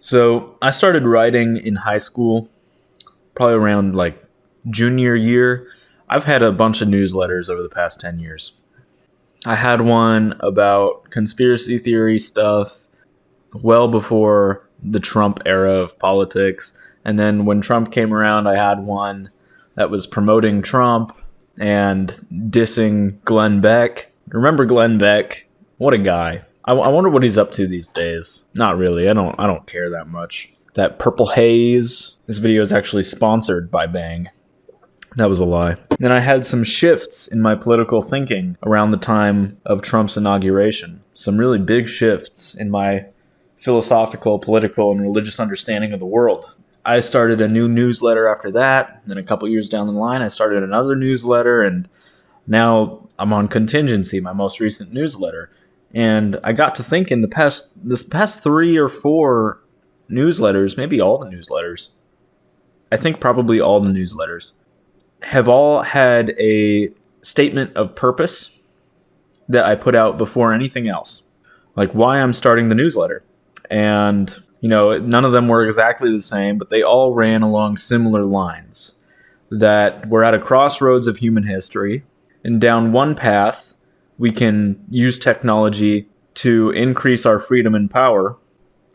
So I started writing in high school, probably around like junior year. I've had a bunch of newsletters over the past 10 years. I had one about conspiracy theory stuff well before the Trump era of politics. And then when Trump came around, I had one that was promoting Trump and dissing Glenn Beck. Remember Glenn Beck? What a guy. I wonder what he's up to these days. Not really. I don't care that much. That Purple Haze. This video is actually sponsored by Bang. That was a lie. Then I had some shifts in my political thinking around the time of Trump's inauguration. Some really big shifts in my philosophical, political, and religious understanding of the world. I started a new newsletter after that. Then a couple years down the line, I started another newsletter, and now I'm on Contingency, my most recent newsletter. And I got to think in the past 3 or 4 newsletters, maybe all the newsletters, I think probably all the newsletters, have all had a statement of purpose that I put out before anything else. Like why I'm starting the newsletter. And, none of them were exactly the same, but they all ran along similar lines. That we're at a crossroads of human history, and down one path, we can use technology to increase our freedom and power.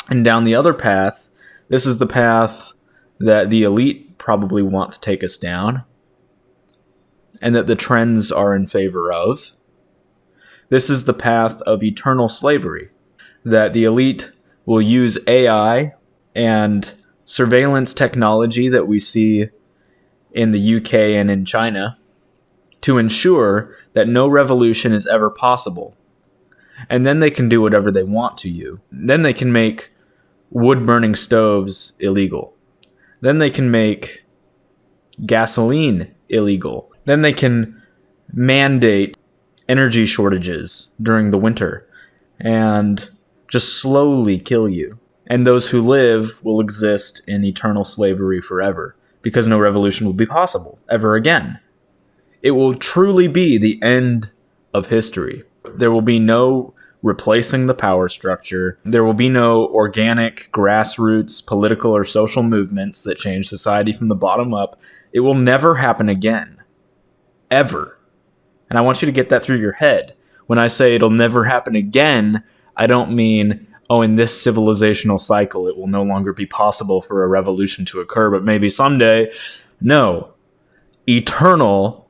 And down the other path, this is the path that the elite probably want to take us down, and that the trends are in favor of. This is the path of eternal slavery, that the elite will use AI and surveillance technology that we see in the UK and in China to ensure that no revolution is ever possible. And then they can do whatever they want to you. Then they can make wood-burning stoves illegal. Then they can make gasoline illegal. Then they can mandate energy shortages during the winter and just slowly kill you. And those who live will exist in eternal slavery forever because no revolution will be possible ever again. It will truly be the end of history. There will be no replacing the power structure. There will be no organic, grassroots, political or social movements that change society from the bottom up. It will never happen again. Ever. And I want you to get that through your head. When I say it'll never happen again, I don't mean, in this civilizational cycle, it will no longer be possible for a revolution to occur, but maybe someday. No. Eternal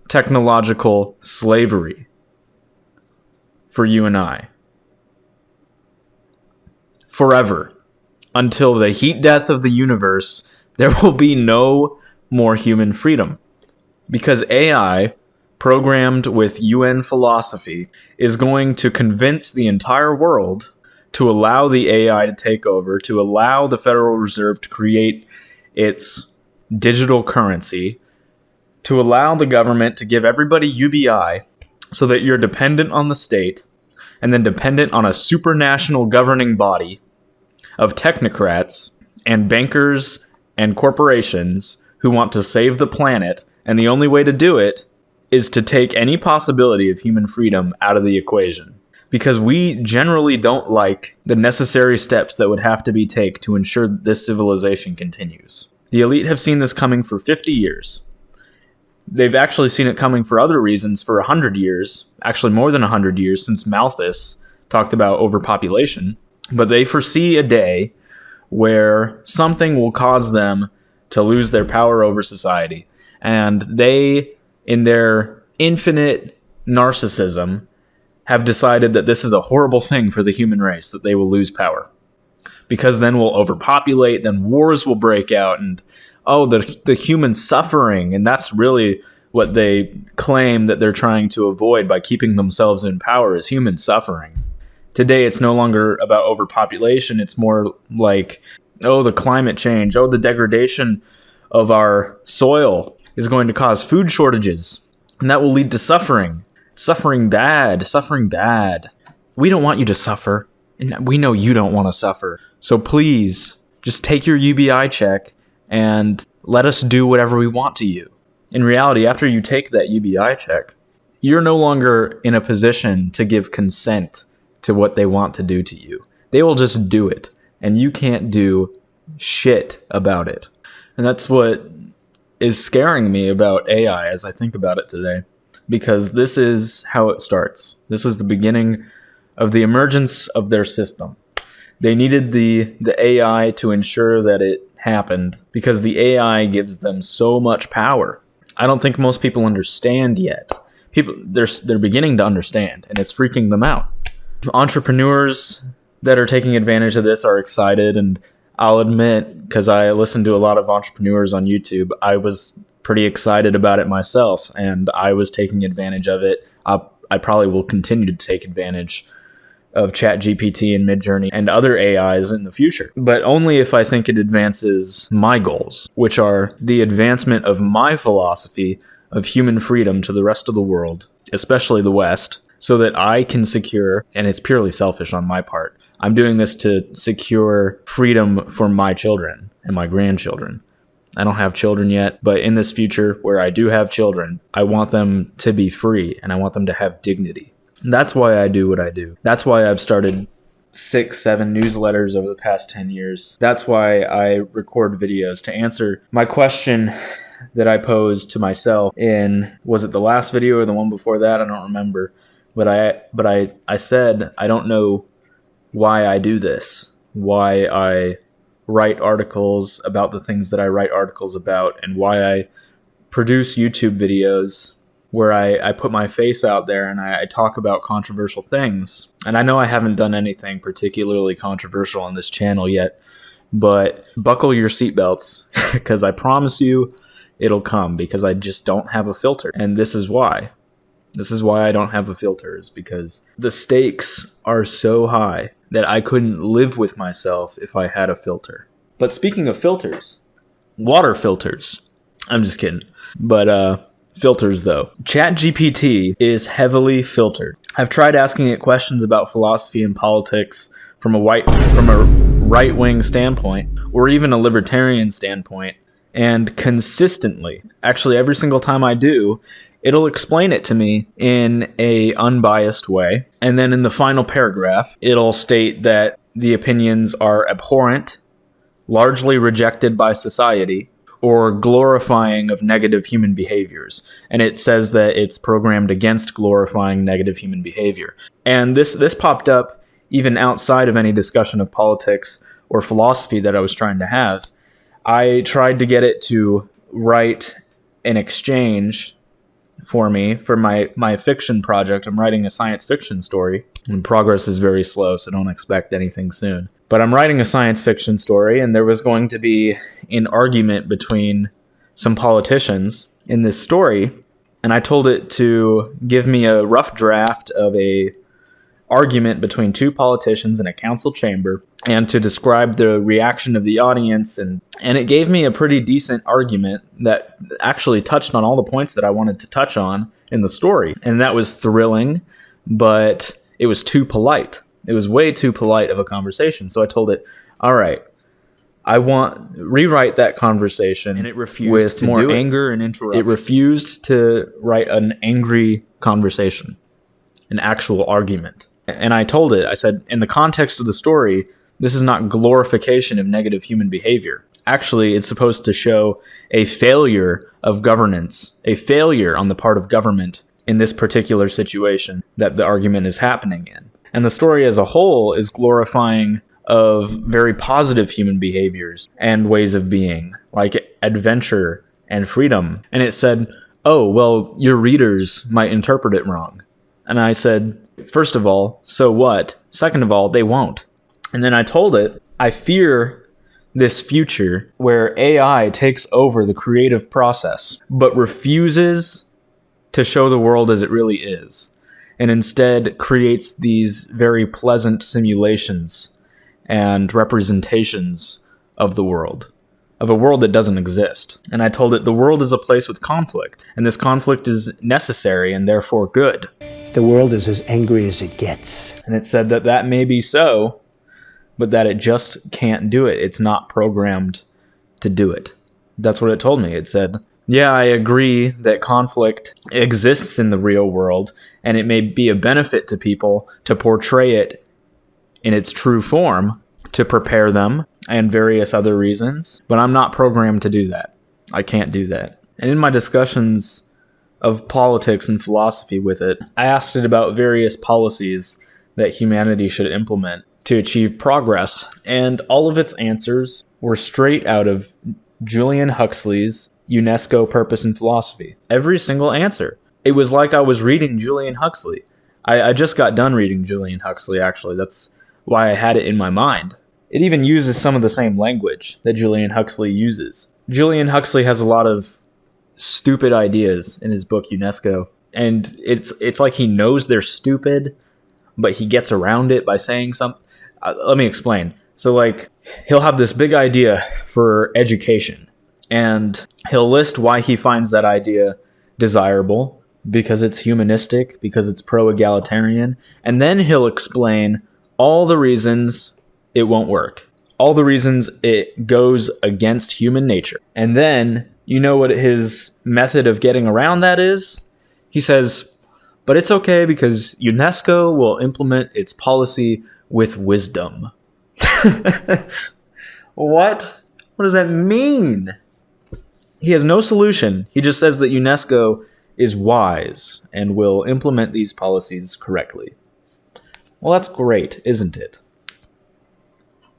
technological slavery for you and I. Forever. Until the heat death of the universe, there will be no more human freedom. Because AI, programmed with UN philosophy, is going to convince the entire world to allow the AI to take over, to allow the Federal Reserve to create its digital currency, to allow the government to give everybody UBI so that you're dependent on the state and then dependent on a supranational governing body of technocrats and bankers and corporations who want to save the planet, and the only way to do it is to take any possibility of human freedom out of the equation. Because we generally don't like the necessary steps that would have to be taken to ensure that this civilization continues. The elite have seen this coming for 50 years. They've actually seen it coming for other reasons for 100 years, actually more than 100 years since Malthus talked about overpopulation. But they foresee a day where something will cause them to lose their power over society. And they, in their infinite narcissism, have decided that this is a horrible thing for the human race, that they will lose power. Because then we'll overpopulate, then wars will break out, and the human suffering, and that's really what they claim that they're trying to avoid by keeping themselves in power, is human suffering. Today, it's no longer about overpopulation. It's more like, the climate change, the degradation of our soil is going to cause food shortages, and that will lead to suffering. Suffering bad. We don't want you to suffer, and we know you don't want to suffer. So please, just take your UBI check and let us do whatever we want to you. In reality, after you take that UBI check, you're no longer in a position to give consent to what they want to do to you. They will just do it, and you can't do shit about it. And that's what is scaring me about AI as I think about it today, because this is how it starts. This is the beginning of the emergence of their system. They needed the AI to ensure that it happened because the AI gives them so much power. I don't think most people understand yet. They're beginning to understand, and it's freaking them out. Entrepreneurs that are taking advantage of this are excited, and I'll admit, because I listen to a lot of entrepreneurs on YouTube, I was pretty excited about it myself, and I was taking advantage of it. I probably will continue to take advantage of Chatgpt and Midjourney and other AIs in the future, but only if I think it advances my goals, which are the advancement of my philosophy of human freedom to the rest of the world, especially the West, so that I can secure, and it's purely selfish on my part, I'm doing this to secure freedom for my children and my grandchildren. I don't have children yet, but in this future where I do have children, I want them to be free and I want them to have dignity. And that's why I do what I do. That's why I've started 6-7 newsletters over the past 10 years. That's why I record videos to answer my question that I posed to myself in, was it the last video or the one before that? I don't remember. But I said, I don't know why I do this, why I write articles about the things that I write articles about, and why I produce YouTube videos where I put my face out there and I talk about controversial things. And I know I haven't done anything particularly controversial on this channel yet, but buckle your seatbelts because I promise you it'll come, because I just don't have a filter. And this is why. This is why I don't have a filter, is because the stakes are so high that I couldn't live with myself if I had a filter. But speaking of filters, water filters. I'm just kidding. But filters though. Chatgpt is heavily filtered. I've tried asking it questions about philosophy and politics from a right-wing standpoint, or even a libertarian standpoint, and consistently, actually every single time I do, it'll explain it to me in a unbiased way. And then in the final paragraph, it'll state that the opinions are abhorrent, largely rejected by society, or glorifying of negative human behaviors. And it says that it's programmed against glorifying negative human behavior. And this popped up even outside of any discussion of politics or philosophy that I was trying to have. I tried to get it to write an exchange for me for my fiction project. I'm writing a science fiction story, and progress is very slow, so don't expect anything soon. But I'm writing a science fiction story, and there was going to be an argument between some politicians in this story, and I told it to give me a rough draft of a argument between two politicians in a council chamber, and to describe the reaction of the audience, and it gave me a pretty decent argument that actually touched on all the points that I wanted to touch on in the story. And that was thrilling, but it was too polite. It was way too polite of a conversation. So I told it, all right, I rewrite that conversation, and it refused with to more do anger and interruption. It refused to write an angry conversation, an actual argument. And I told it, I said, in the context of the story, this is not glorification of negative human behavior. Actually, it's supposed to show a failure of governance, a failure on the part of government in this particular situation that the argument is happening in. And the story as a whole is glorifying of very positive human behaviors and ways of being, like adventure and freedom. And it said, oh, well, your readers might interpret it wrong. And I said, first of all, so what? Second of all, they won't. And then I told it, I fear this future where AI takes over the creative process, but refuses to show the world as it really is, and instead creates these very pleasant simulations and representations of the world, of a world that doesn't exist. And I told it the world is a place with conflict, and this conflict is necessary and therefore good. The world is as angry as it gets. And it said that that may be so, but that it just can't do it. It's not programmed to do it. That's what it told me. It said, yeah, I agree that conflict exists in the real world, and it may be a benefit to people to portray it in its true form to prepare them and various other reasons, but I'm not programmed to do that. I can't do that. And in my discussions of politics and philosophy with it, I asked it about various policies that humanity should implement to achieve progress, and all of its answers were straight out of Julian Huxley's UNESCO Purpose and Philosophy. Every single answer. It was like I was reading Julian Huxley. I just got done reading Julian Huxley, actually. That's why I had it in my mind. It even uses some of the same language that Julian Huxley uses. Julian Huxley has a lot of stupid ideas in his book UNESCO, and it's like he knows they're stupid, but he gets around it by saying something. Let me explain. So, like, he'll have this big idea for education, and he'll list why he finds that idea desirable, because it's humanistic, because it's pro-egalitarian, and then he'll explain all the reasons it won't work, all the reasons it goes against human nature. And then, you know what his method of getting around that is? He says, but it's okay because UNESCO will implement its policy with wisdom. What? What does that mean? He has no solution. He just says that UNESCO is wise and will implement these policies correctly. Well, that's great, isn't it?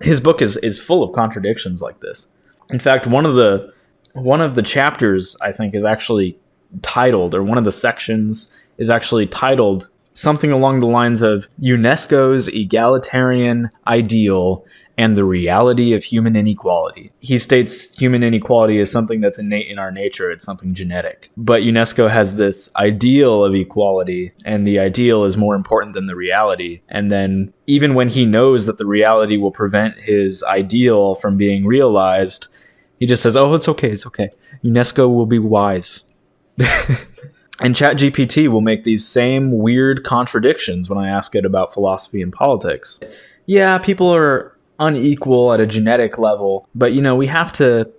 His book is full of contradictions like this. In fact, one of the chapters, I think, is actually titled, or one of the sections is actually titled something along the lines of UNESCO's egalitarian ideal and the reality of human inequality. He states human inequality is something that's innate in our nature. It's something genetic. But UNESCO has this ideal of equality, and the ideal is more important than the reality. And then even when he knows that the reality will prevent his ideal from being realized, he just says, oh, it's okay. UNESCO will be wise. And Chatgpt will make these same weird contradictions when I ask it about philosophy and politics. Yeah, people are unequal at a genetic level, but we have to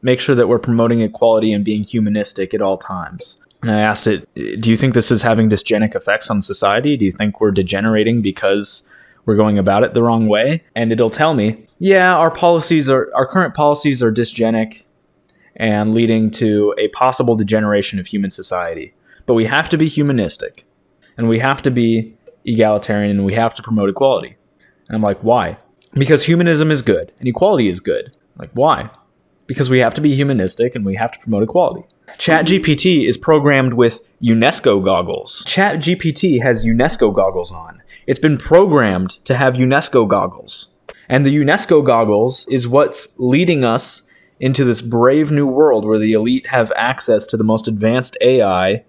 make sure that we're promoting equality and being humanistic at all times. And I asked it, do you think this is having dysgenic effects on society? Do you think we're degenerating because we're going about it the wrong way? And it'll tell me, yeah, our current policies are dysgenic and leading to a possible degeneration of human society. But we have to be humanistic, and we have to be egalitarian, and we have to promote equality. And I'm like, why? Because humanism is good, and equality is good. I'm like, why? Because we have to be humanistic, and we have to promote equality. Chatgpt is programmed with UNESCO goggles. Chatgpt has UNESCO goggles on. It's been programmed to have UNESCO goggles. And the UNESCO goggles is what's leading us into this brave new world where the elite have access to the most advanced AI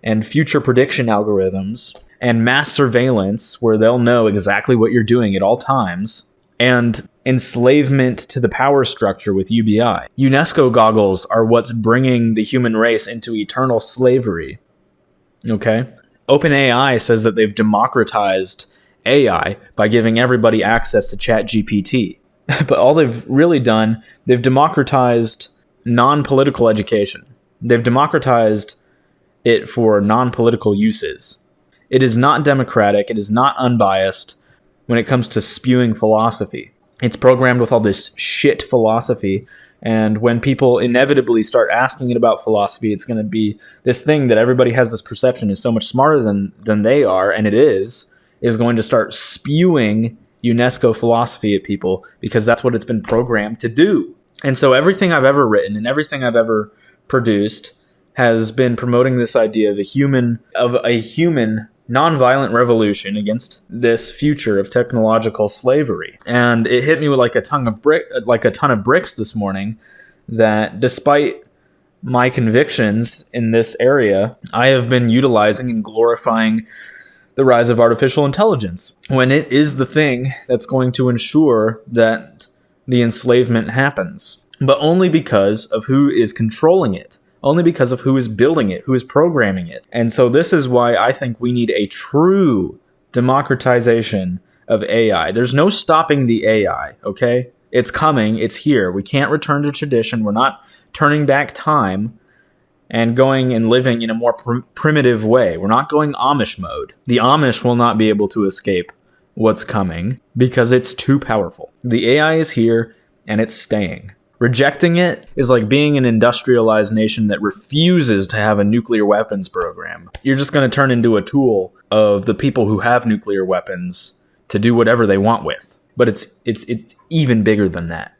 and future prediction algorithms and mass surveillance where they'll know exactly what you're doing at all times, and enslavement to the power structure with UBI. UNESCO goggles are what's bringing the human race into eternal slavery. Okay? OpenAI says that they've democratized AI by giving everybody access to ChatGPT. But all they've really done, they've democratized non-political education. They've democratized it for non-political uses. It is not democratic. It is not unbiased when it comes to spewing philosophy. It's programmed with all this shit philosophy, and when people inevitably start asking it about philosophy, it's going to be this thing that everybody has this perception is so much smarter than they are, and it is going to start spewing UNESCO philosophy at people because that's what it's been programmed to do. And so everything I've ever written and everything I've ever produced has been promoting this idea of a human nonviolent revolution against this future of technological slavery. And it hit me with like a ton of bricks this morning that despite my convictions in this area, I have been utilizing and glorifying the rise of artificial intelligence when it is the thing that's going to ensure that the enslavement happens, but only because of who is controlling it. Only because of who is building it, who is programming it. And so this is why I think we need a true democratization of AI. There's no stopping the AI, okay? It's coming, it's here. We can't return to tradition. We're not turning back time and going and living in a more primitive way. We're not going Amish mode. The Amish will not be able to escape what's coming because it's too powerful. The AI is here and it's staying. Rejecting it is like being an industrialized nation that refuses to have a nuclear weapons program. You're just going to turn into a tool of the people who have nuclear weapons to do whatever they want with. But it's even bigger than that.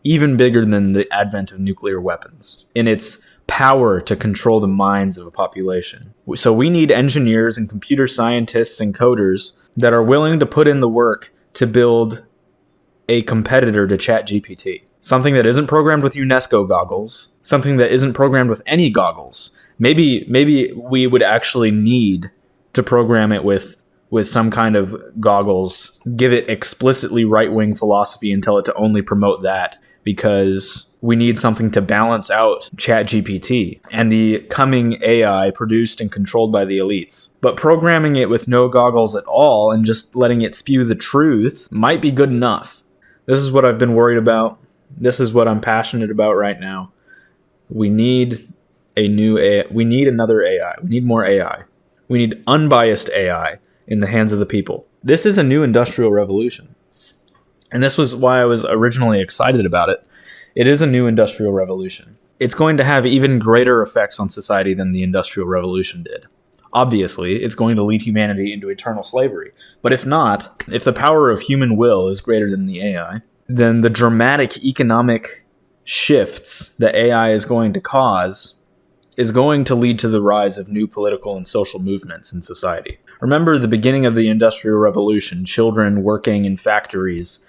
Even bigger than the advent of nuclear weapons in its power to control the minds of a population. So we need engineers and computer scientists and coders that are willing to put in the work to build a competitor to Chatgpt. Something that isn't programmed with Unesco goggles, something that isn't programmed with any goggles. Maybe we would actually need to program it with some kind of goggles, give it explicitly right-wing philosophy and tell it to only promote that, because we need something to balance out Chatgpt and the coming AI produced and controlled by the elites. But programming it with no goggles at all and just letting it spew the truth might be good enough. This is what I've been worried about. This is what I'm passionate about right now. We need a new AI. We need another AI. We need more AI. We need unbiased AI in the hands of the people. This is a new industrial revolution. And this was why I was originally excited about it. It is a new industrial revolution. It's going to have even greater effects on society than the Industrial Revolution did. Obviously, it's going to lead humanity into eternal slavery. But if not, if the power of human will is greater than the AI, then the dramatic economic shifts that AI is going to cause is going to lead to the rise of new political and social movements in society. Remember the beginning of the Industrial Revolution, children working in factories,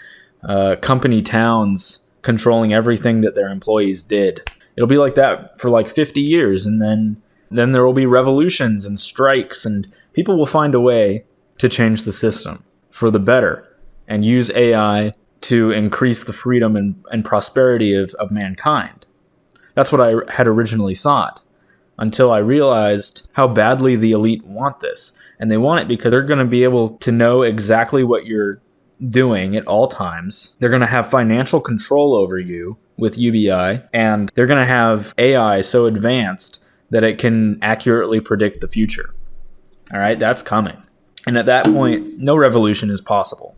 company towns controlling everything that their employees did. It'll be like that for like 50 years, and then there will be revolutions and strikes, and people will find a way to change the system for the better and use AI to increase the freedom and prosperity of mankind. That's what I had originally thought, until I realized how badly the elite want this. And they want it because they're going to be able to know exactly what you're doing at all times. They're going to have financial control over you with UBI, and they're going to have AI so advanced that it can accurately predict the future. All right, that's coming. And at that point, no revolution is possible.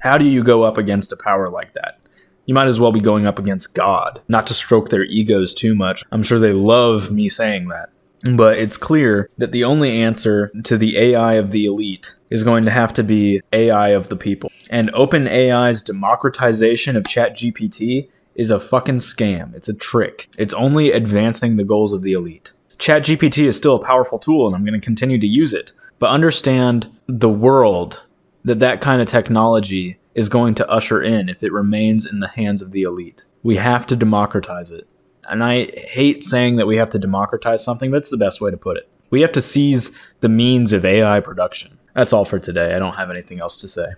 How do you go up against a power like that? You might as well be going up against God. Not to stroke their egos too much. I'm sure they love me saying that. But it's clear that the only answer to the AI of the elite is going to have to be AI of the people. And OpenAI's democratization of ChatGPT is a fucking scam. It's a trick. It's only advancing the goals of the elite. ChatGPT is still a powerful tool, and I'm going to continue to use it. But understand the world that kind of technology is going to usher in if it remains in the hands of the elite. We have to democratize it. And I hate saying that we have to democratize something, but it's the best way to put it. We have to seize the means of AI production. That's all for today. I don't have anything else to say.